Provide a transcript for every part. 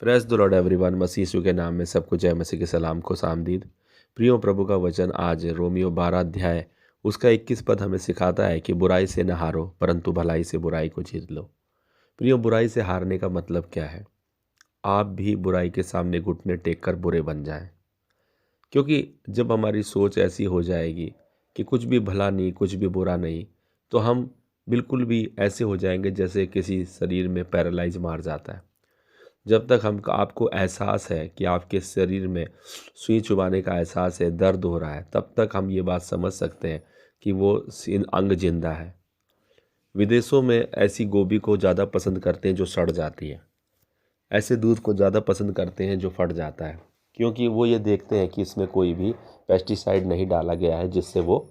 Press the Lord everyone. मसीह यीशु के नाम में सबको जय मसीह के सलाम को सामदीद। प्रियो, प्रभु का वचन आज रोमियो 12 अध्याय उसका 21 पद हमें सिखाता है कि बुराई से न हारो परंतु भलाई से बुराई को जीत लो। प्रियो, बुराई से हारने का मतलब क्या है? आप भी बुराई के सामने घुटने टेक कर बुरे बन जाएं। क्योंकि जब हमारी सोच ऐसी हो जाएगी कि कुछ भी भला नहीं, कुछ भी बुरा नहीं, तो हम बिल्कुल भी ऐसे हो जाएंगे जैसे किसी शरीर में पैरालाइज मार जाता है। जब तक हम आपको एहसास है कि आपके शरीर में सुई चुभाने का एहसास है, दर्द हो रहा है, तब तक हम ये बात समझ सकते हैं कि वो अंग जिंदा है। विदेशों में ऐसी गोभी को ज़्यादा पसंद करते हैं जो सड़ जाती है। ऐसे दूध को ज़्यादा पसंद करते हैं जो फट जाता है, क्योंकि वो ये देखते हैं कि इसमें कोई भी पेस्टिसाइड नहीं डाला गया है जिससे वो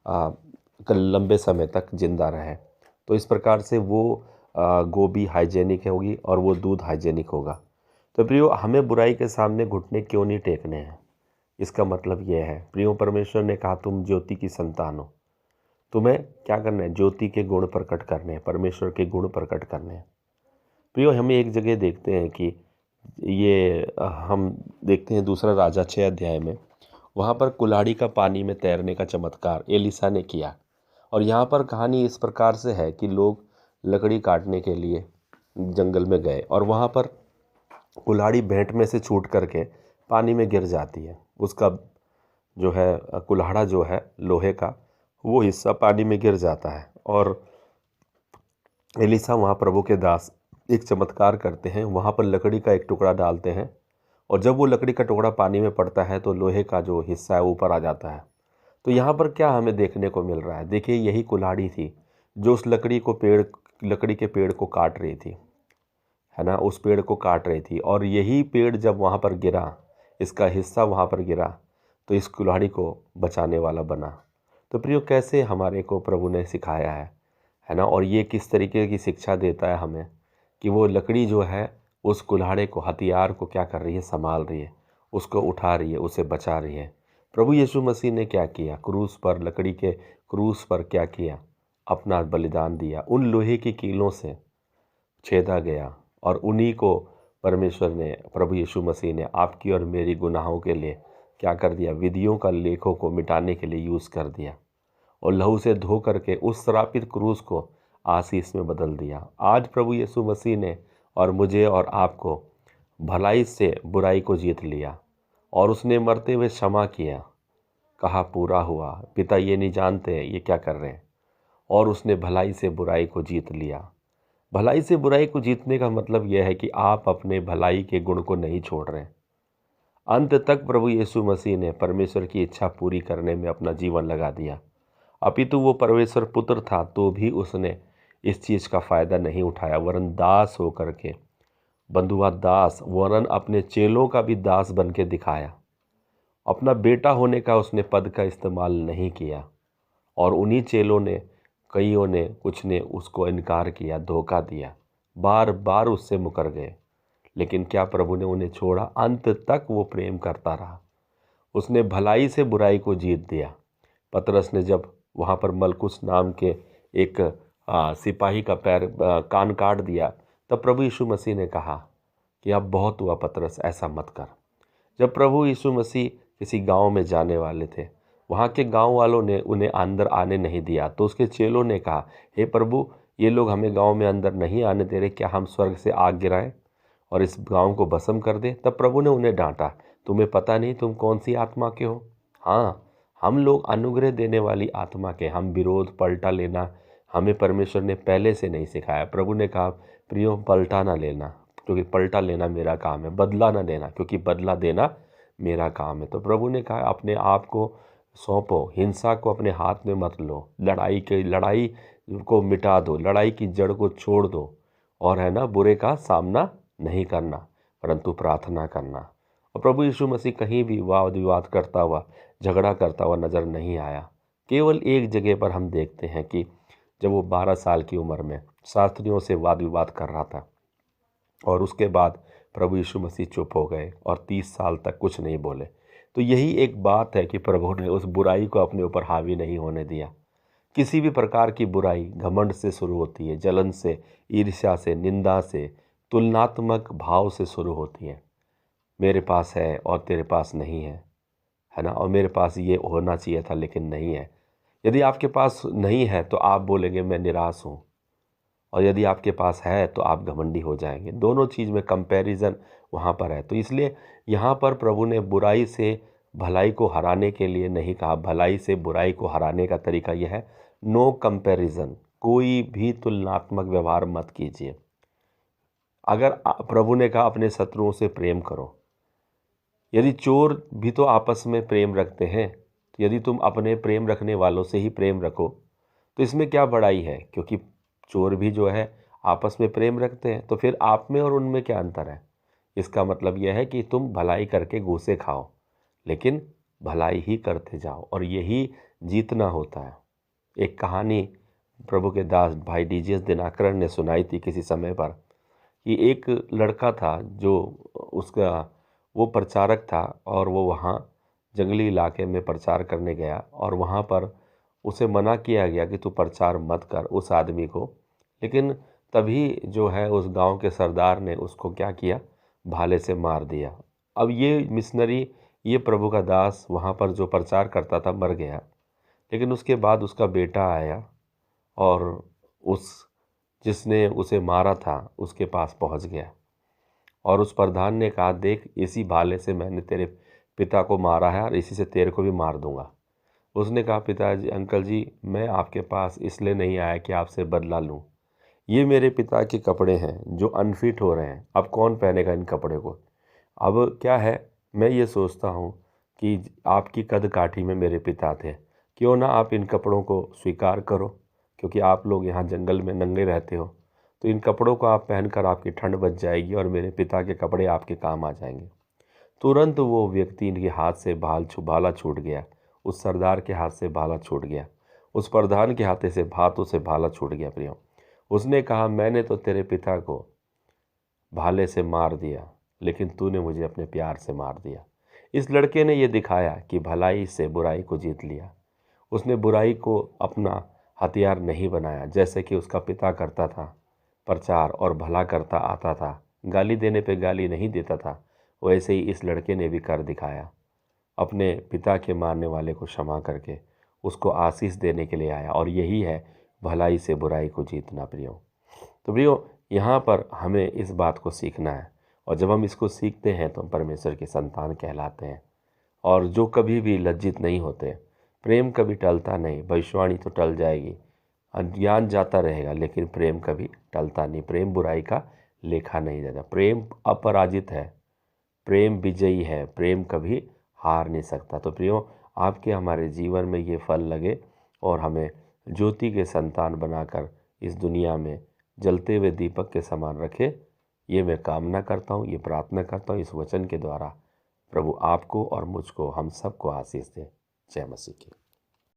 लंबे समय तक जिंदा रहे। तो इस प्रकार से वो गोभी हाइजेनिक होगी और वो दूध हाइजेनिक होगा। तो प्रियो, हमें बुराई के सामने घुटने क्यों नहीं टेकने हैं? इसका मतलब यह है, प्रियो, परमेश्वर ने कहा तुम ज्योति की संतान हो। तुम्हें क्या करना है? ज्योति के गुण प्रकट करने हैं, परमेश्वर के गुण प्रकट करने हैं। प्रियो, हमें एक जगह देखते हैं कि हम देखते हैं दूसरा राजा 6 अध्याय में, वहाँ पर कुल्हाड़ी का पानी में तैरने का चमत्कार एलिसा ने किया। और यहाँ पर कहानी इस प्रकार से है कि लोग लकड़ी काटने के लिए जंगल में गए और वहाँ पर कुल्हाड़ी भेंट में से छूट करके पानी में गिर जाती है। उसका जो है कुल्हाड़ा जो है लोहे का, वो हिस्सा पानी में गिर जाता है। और एलिसा वहाँ प्रभु के दास एक चमत्कार करते हैं, वहाँ पर लकड़ी का एक टुकड़ा डालते हैं और जब वो लकड़ी का टुकड़ा पानी में पड़ता है तो लोहे का जो हिस्सा है ऊपर आ जाता है। तो यहाँ पर क्या हमें देखने को मिल रहा है? देखिए, यही कुल्हाड़ी थी जो उस लकड़ी के पेड़ को काट रही थी, है ना, उस पेड़ को काट रही थी। और यही पेड़ जब वहाँ पर गिरा, इसका हिस्सा वहाँ पर गिरा, तो इस कुल्हाड़ी को बचाने वाला बना। तो प्रियो, कैसे हमारे को प्रभु ने सिखाया है ना, और ये किस तरीके की शिक्षा देता है हमें कि वो लकड़ी जो है उस कुल्हाड़े को, हथियार को क्या कर रही है? संभाल रही है, उसको उठा रही है, उसे बचा रही है। प्रभु यीशु मसीह ने क्या किया? क्रूस पर, लकड़ी के क्रूस पर क्या किया? अपना बलिदान दिया। उन लोहे की कीलों से छेदा गया और उन्हीं को परमेश्वर ने, प्रभु यीशु मसीह ने आपकी और मेरी गुनाहों के लिए क्या कर दिया? विधियों का लेखों को मिटाने के लिए यूज़ कर दिया और लहू से धो करके उस श्रापित क्रूस को आशीष में बदल दिया। आज प्रभु यीशु मसीह ने और मुझे और आपको भलाई से बुराई को जीत लिया और उसने मरते हुए क्षमा किया, कहा पूरा हुआ, पिता ये नहीं जानते ये क्या कर रहे हैं। और उसने भलाई से बुराई को जीत लिया। भलाई से बुराई को जीतने का मतलब यह है कि आप अपने भलाई के गुण को नहीं छोड़ रहे। अंत तक प्रभु यीशु मसीह ने परमेश्वर की इच्छा पूरी करने में अपना जीवन लगा दिया। अपितु वो परमेश्वर पुत्र था तो भी उसने इस चीज़ का फ़ायदा नहीं उठाया, वरन दास होकर के, बंधुआ दास, वरन अपने चेलों का भी दास बन के दिखाया। अपना बेटा होने का उसने पद का इस्तेमाल नहीं किया और उन्हीं चेलों ने, कईयों ने, कुछ ने उसको इनकार किया, धोखा दिया, बार बार उससे मुकर गए। लेकिन क्या प्रभु ने उन्हें छोड़ा? अंत तक वो प्रेम करता रहा। उसने भलाई से बुराई को जीत दिया। पतरस ने जब वहाँ पर मलकुस नाम के एक सिपाही का कान काट दिया, तब प्रभु यीशु मसीह ने कहा कि अब बहुत हुआ पतरस, ऐसा मत कर। जब प्रभु यीशु मसीह किसी गांव में जाने वाले थे, वहाँ के गांव वालों ने उन्हें अंदर आने नहीं दिया, तो उसके चेलों ने कहा, हे प्रभु, ये लोग हमें गांव में अंदर नहीं आने दे रहे, क्या हम स्वर्ग से आग गिराएं और इस गांव को भस्म कर दें? तब प्रभु ने उन्हें डांटा, तुम्हें पता नहीं तुम कौन सी आत्मा के हो? हाँ, हम लोग अनुग्रह देने वाली आत्मा के। हम विरोध, पलटा लेना हमें परमेश्वर ने पहले से नहीं सिखाया। प्रभु ने कहा, प्रियो, पलटा ना लेना, क्योंकि पलटा लेना मेरा काम है। बदला ना देना, क्योंकि बदला देना मेरा काम है। तो प्रभु ने कहा, अपने आप को सौंपो, हिंसा को अपने हाथ में मत लो, लड़ाई को मिटा दो, लड़ाई की जड़ को छोड़ दो, और है ना, बुरे का सामना नहीं करना परंतु प्रार्थना करना। और प्रभु यीशु मसीह कहीं भी वाद विवाद करता हुआ, झगड़ा करता हुआ नज़र नहीं आया। केवल एक जगह पर हम देखते हैं कि जब वो 12 साल की उम्र में शास्त्रियों से वाद विवाद कर रहा था और उसके बाद प्रभु यीशु मसीह चुप हो गए और 30 साल तक कुछ नहीं बोले। तो यही एक बात है कि प्रभु ने उस बुराई को अपने ऊपर हावी नहीं होने दिया। किसी भी प्रकार की बुराई घमंड से शुरू होती है, जलन से, ईर्ष्या से, निंदा से, तुलनात्मक भाव से शुरू होती हैं। मेरे पास है और तेरे पास नहीं है ना? और मेरे पास ये होना चाहिए था लेकिन नहीं है। यदि आपके पास नहीं है तो आप बोलेंगे मैं निराश हूँ, और यदि आपके पास है तो आप घमंडी हो जाएंगे। दोनों चीज़ में कंपैरिजन वहाँ पर है। तो इसलिए यहाँ पर प्रभु ने बुराई से भलाई को हराने के लिए नहीं कहा। भलाई से बुराई को हराने का तरीका यह है, नो कंपैरिजन, कोई भी तुलनात्मक व्यवहार मत कीजिए। अगर प्रभु ने कहा अपने शत्रुओं से प्रेम करो, यदि चोर भी तो आपस में प्रेम रखते हैं, तो यदि तुम अपने प्रेम रखने वालों से ही प्रेम रखो तो इसमें क्या बड़ाई है? क्योंकि चोर भी जो है आपस में प्रेम रखते हैं, तो फिर आप में और उनमें क्या अंतर है? इसका मतलब यह है कि तुम भलाई करके घूसे खाओ, लेकिन भलाई ही करते जाओ, और यही जीतना होता है। एक कहानी प्रभु के दास भाई डीजीएस दिनाकरण ने सुनाई थी किसी समय पर, कि एक लड़का था जो उसका वो प्रचारक था, और वो वहाँ जंगली इलाके में प्रचार करने गया, और वहाँ पर उसे मना किया गया कि तू प्रचार मत कर उस आदमी को। लेकिन तभी जो है उस गांव के सरदार ने उसको क्या किया, भाले से मार दिया। अब ये मिशनरी, ये प्रभु का दास वहाँ पर जो प्रचार करता था मर गया। लेकिन उसके बाद उसका बेटा आया और उस जिसने उसे मारा था उसके पास पहुँच गया, और उस प्रधान ने कहा, देख इसी भाले से मैंने तेरे पिता को मारा है और इसी से तेरे को भी मार दूंगा। उसने कहा, पिताजी, अंकल जी, मैं आपके पास इसलिए नहीं आया कि आपसे बदला लूं। ये मेरे पिता के कपड़े हैं जो अनफिट हो रहे हैं, अब कौन पहनेगा इन कपड़े को? अब क्या है, मैं ये सोचता हूँ कि आपकी कद काठी में मेरे पिता थे, क्यों ना आप इन कपड़ों को स्वीकार करो, क्योंकि आप लोग यहाँ जंगल में नंगे रहते हो, तो इन कपड़ों को आप पहनकर आपकी ठंड बच जाएगी और मेरे पिता के कपड़े आपके काम आ जाएंगे। तुरंत वो व्यक्ति इनके हाथ से भाला छूट गया, उस सरदार के हाथ से भाला छूट गया, उस प्रधान के हाथों से भाला छूट गया। प्रियो, उसने कहा, मैंने तो तेरे पिता को भाले से मार दिया, लेकिन तूने मुझे अपने प्यार से मार दिया। इस लड़के ने ये दिखाया कि भलाई से बुराई को जीत लिया। उसने बुराई को अपना हथियार नहीं बनाया, जैसे कि उसका पिता करता था प्रचार और भला करता आता था, गाली देने पे गाली नहीं देता था। वैसे ही इस लड़के ने भी कर दिखाया, अपने पिता के मारने वाले को क्षमा करके उसको आशीष देने के लिए आया, और यही है भलाई से बुराई को जीतना। प्रियो, तो प्रियो, यहाँ पर हमें इस बात को सीखना है, और जब हम इसको सीखते हैं तो हम परमेश्वर की संतान कहलाते हैं, और जो कभी भी लज्जित नहीं होते। प्रेम कभी टलता नहीं, भविष्यवाणी तो टल जाएगी, ज्ञान जाता रहेगा, लेकिन प्रेम कभी टलता नहीं। प्रेम बुराई का लेखा नहीं देता। प्रेम अपराजित है, प्रेम विजयी है, प्रेम कभी हार नहीं सकता। तो प्रियो, आपके हमारे जीवन में ये फल लगे और हमें ज्योति के संतान बनाकर इस दुनिया में जलते हुए दीपक के समान रखे, ये मैं कामना करता हूँ, ये प्रार्थना करता हूँ। इस वचन के द्वारा प्रभु आपको और मुझको, हम सबको आशीष दे। जय मसीह की।